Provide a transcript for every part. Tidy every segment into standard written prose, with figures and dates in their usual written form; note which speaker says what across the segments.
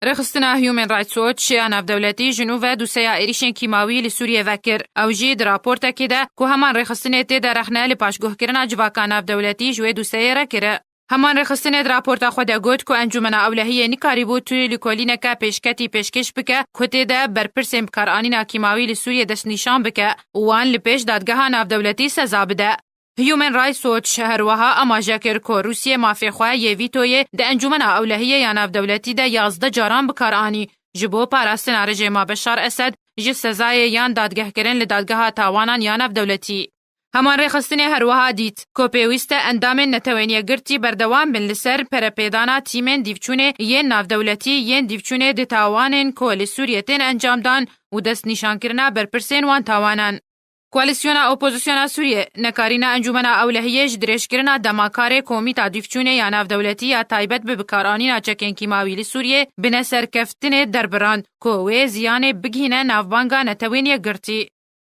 Speaker 1: رخصتنا هیومن رایتس واتش ناودولتی جنوب دوسیا ایریشن کیماوی لسوریه وکر او جی در راپورتا که ده که همان رخصتنه تی در رخنه لپاشگوه کرنا جواکا ناودولتی جوی دوسیا را کره. همان رخصتنه در راپورتا خود گوت که انجمن اولهیه نکاری بود توی لکولینه که پیشکش بکه که ده برپرسیم بکارانینا کیماوی لسوریه دست نشان بکه وان لپیش دادگاه ناودولتی سزا بده. هیومن رایتس واتش هروها اماجه کر که روسیه مافیخواه یه ویتوی ده انجمن اولهیه یا ناودولتی ده 11 جاران بکارانی جبو پاراستن رژیم بشار اسد جه سزای یان دادگاه کرن لدادگاه تاوانان یا ناودولتی. همان رخصتنه هروها دیت که پیوسته اندام نتوانیه گرتی بردوام بین لسر پرپیدانا تیمن دیوچونه یه ناودولتی یه دیوچونه ده تاوانن که لسوریتین انجام دان و دست نشان کرنا برپرسین وان تاوانان. کواليسيونا اوپوزيسيونا سوريا نكارينا انجمنا اولهيج دريشكرنا دماكاري كوميتا ديفچوني يا ناودولتي يا تايبت ببكارانينا چكين كيماوي لسوريا بنسر كفتن دربران كوي زيانه بگهينه نافبانگا نتوينيه گرتي.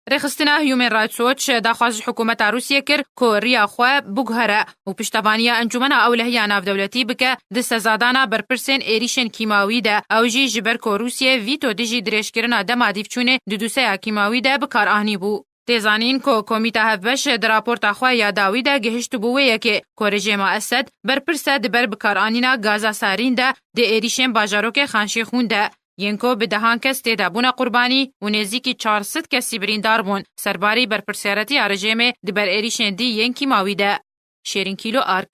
Speaker 1: رخصتنا هيومن رايتس واتش داخواز حكومت روسيا كر كوريا خوا بگهره و پشتوانيا انجمنا اولهيا ناودولتي بك دستزادانا برپرسن ايريشن كيماوي ده او جي جبر كو روسيا ويتو دجي دريشكرنا دما ديفچونه ددوسيا كيماوي ده بكار اهني بو. تیزانین که کمیته هفبش در راپورت خواه یاداوی ده گهشت بویه که رژیم اسد برپرسه دبر بکارانینا گازا سارین ده ایریشن باجاروک خانشی خونده. ینکو به دهان کس تیده بونه قربانی و نزیکی 400 کسی بریندار بون سرباری برپرسیارتی رژیم دبر ایریشن دی ینکی ماوی ده. شیرین کیلو آرک